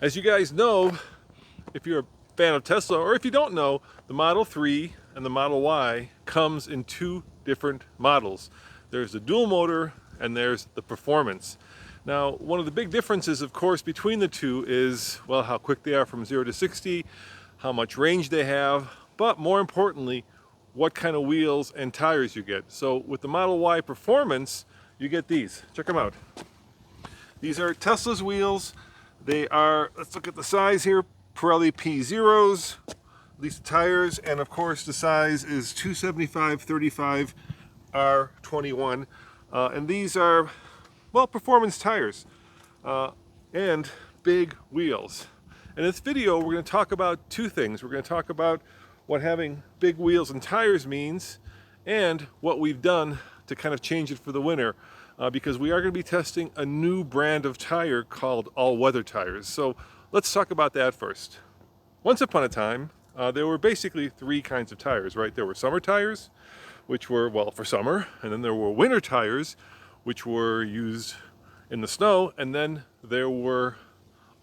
As you guys know, if you're a fan of Tesla, or if you don't know, the Model 3 and the Model Y comes in two different models. There's the dual motor and there's the performance. Now, one of the big differences, of course, between the two is, well, how quick they are from 0 to 60, how much range they have, but more importantly, what kind of wheels and tires you get. So with the Model Y Performance, you get these. Check them out. These are Tesla's wheels. They are, let's look at the size here, Pirelli P0s, these tires, and of course the size is 275/35 R21. And these are, well, performance tires and big wheels. In this video, we're going to talk about two things. We're going to talk about what having big wheels and tires means and what we've done to kind of change it for the winter. Because we are going to be testing a new brand of tire called all-weather tires. So let's talk about that first. Once upon a time, there were basically three kinds of tires, right? There were summer tires, which were, well, for summer, and then there were winter tires, which were used in the snow, and then there were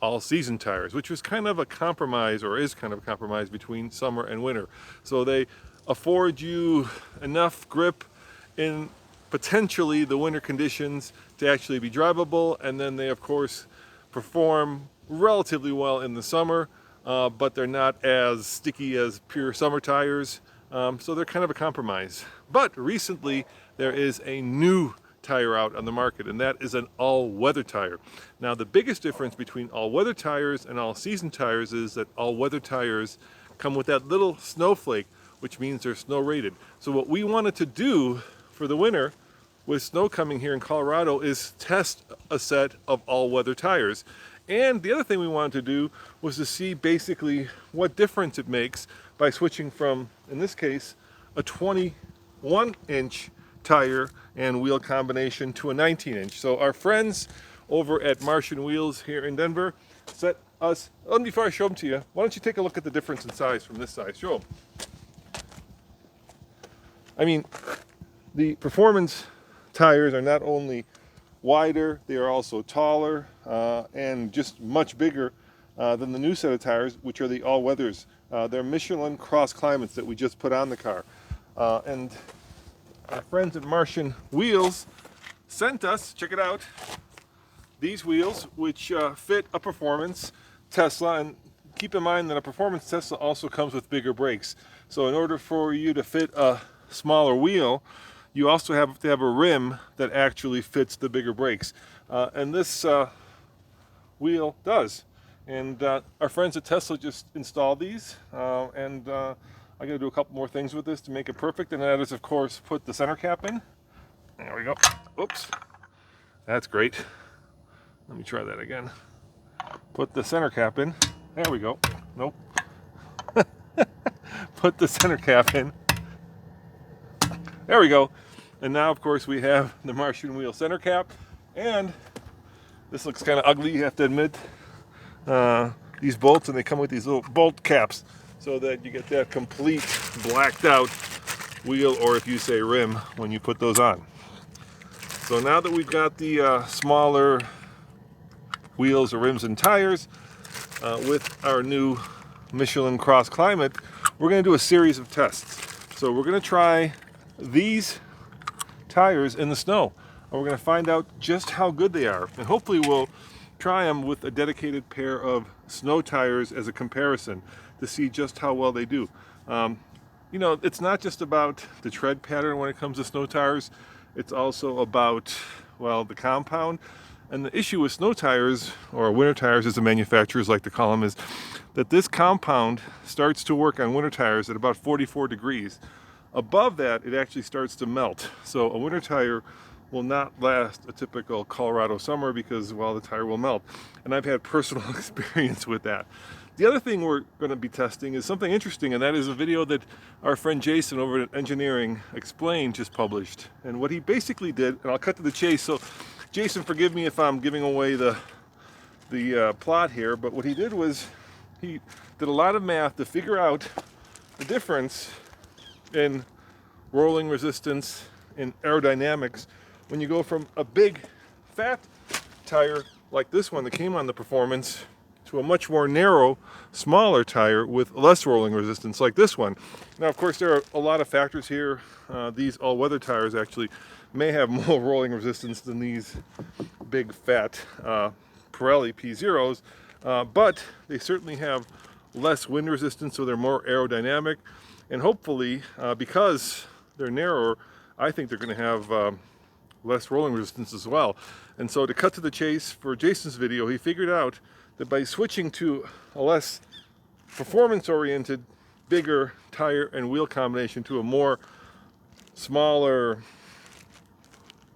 all-season tires, which was kind of a compromise, or is kind of a compromise between summer and winter. So they afford you enough grip in potentially the winter conditions to actually be drivable, and then they of course perform relatively well in the summer, but they're not as sticky as pure summer tires, so they're kind of a compromise. But recently there is a new tire out on the market, and that is an all-weather tire. Now, the biggest difference between all-weather tires and all-season tires is that all-weather tires come with that little snowflake, which means they're snow rated. So what we wanted to do for the winter, with snow coming here in Colorado, is test a set of all-weather tires. And the other thing we wanted to do was to see basically what difference it makes by switching from, in this case, a 21-inch tire and wheel combination to a 19-inch. So our friends over at Martian Wheels here in Denver set us, before I show them to you, why don't you take a look at the difference in size from this size. Show them. I mean, the performance tires are not only wider, they are also taller and just much bigger than the new set of tires, which are the all-weathers. They're Michelin Cross Climates that we just put on the car. And our friends at Martian Wheels sent us, check it out, these wheels, which fit a performance Tesla. And keep in mind that a performance Tesla also comes with bigger brakes. So in order for you to fit a smaller wheel, you also have to have a rim that actually fits the bigger brakes. And this wheel does. And our friends at Tesla just installed these. And I got to do a couple more things with this to make it perfect. And that is, of course, put the center cap in. There we go. Oops. That's great. Let me try that again. Put the center cap in. There we go. Nope. Put the center cap in. There we go. And now, of course, we have the Martian Wheel center cap. And this looks kind of ugly, you have to admit. These bolts, and they come with these little bolt caps so that you get that complete blacked out wheel, or if you say rim, when you put those on. So now that we've got the smaller wheels or rims and tires with our new Michelin Cross Climate, we're going to do a series of tests. So we're going to try these tires in the snow, and we're going to find out just how good they are, and hopefully we'll try them with a dedicated pair of snow tires as a comparison to see just how well they do. You know, it's not just about the tread pattern when it comes to snow tires, it's also about, well, the compound. And the issue with snow tires, or winter tires as the manufacturers like to call them, is that this compound starts to work on winter tires at about 44 degrees. Above that, it actually starts to melt. So a winter tire will not last a typical Colorado summer because, well, the tire will melt. And I've had personal experience with that. The other thing we're going to be testing is something interesting, and that is a video that our friend Jason over at Engineering Explained just published. And what he basically did, and I'll cut to the chase, so Jason, forgive me if I'm giving away the plot here, but what he did was he did a lot of math to figure out the difference in rolling resistance, in aerodynamics, when you go from a big fat tire like this one that came on the Performance to a much more narrow, smaller tire with less rolling resistance like this one. Now, of course, there are a lot of factors here. These all-weather tires actually may have more rolling resistance than these big fat Pirelli P0s, but they certainly have less wind resistance, so they're more aerodynamic, and hopefully, because they're narrower, I think they're going to have less rolling resistance as well. And so, to cut to the chase, for Jason's video, he figured out that by switching to a less performance-oriented, bigger tire and wheel combination to a more smaller,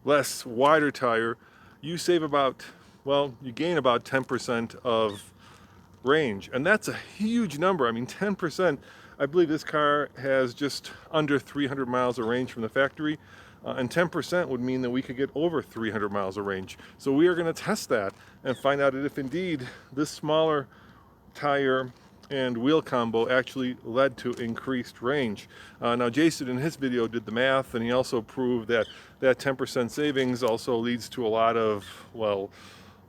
less wider tire, you save about, well, you gain about 10% of range. And that's a huge number. I mean, 10%, I believe this car has just under 300 miles of range from the factory. And 10% would mean that we could get over 300 miles of range. So we are going to test that and find out if indeed this smaller tire and wheel combo actually led to increased range. Now Jason in his video did the math, and he also proved that that 10% savings also leads to a lot of, well,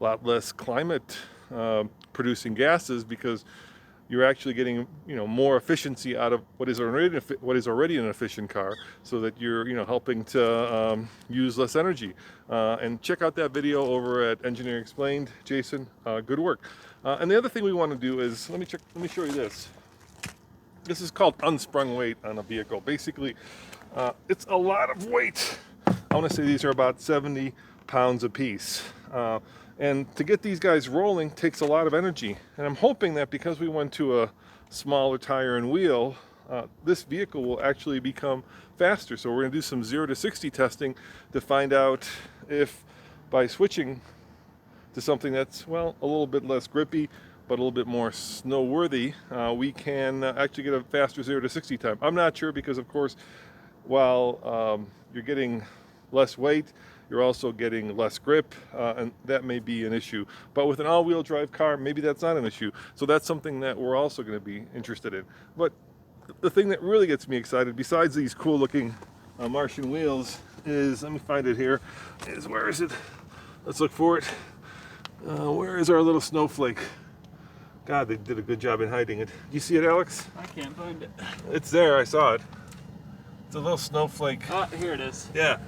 a lot less climate producing gases, because you're actually getting, more efficiency out of what is already an efficient car, so that you're, helping to use less energy. And check out that video over at Engineering Explained. Jason, good work. And the other thing we want to do is, let me show you this. This is called unsprung weight on a vehicle. Basically, it's a lot of weight. I want to say these are about 70 pounds a piece. And to get these guys rolling takes a lot of energy. And I'm hoping that because we went to a smaller tire and wheel, this vehicle will actually become faster. So we're going to do some 0 to 60 testing to find out if by switching to something that's, well, a little bit less grippy, but a little bit more snow-worthy, we can actually get a faster 0 to 60 time. I'm not sure, because, of course, while you're getting less weight, you're also getting less grip, and that may be an issue. But with an all-wheel drive car, maybe that's not an issue. So that's something that we're also going to be interested in. But the thing that really gets me excited, besides these cool-looking Martian wheels, is, let me find it here, is, where is it? Let's look for it. Where is our little snowflake? God, they did a good job in hiding it. You see it, Alex? I can't find it. It's there, I saw it. It's a little snowflake. Oh, here it is. Yeah.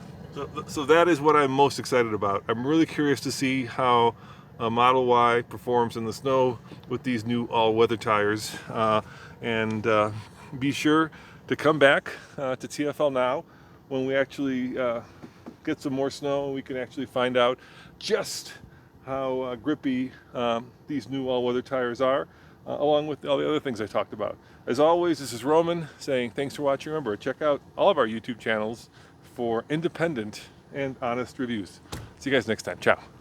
So that is what I'm most excited about. I'm really curious to see how Model Y performs in the snow with these new all-weather tires. And be sure to come back to TFL Now when we actually get some more snow, and we can actually find out just how grippy these new all-weather tires are, along with all the other things I talked about. As always, this is Roman saying thanks for watching. Remember, check out all of our YouTube channels for independent and honest reviews. See you guys next time. Ciao.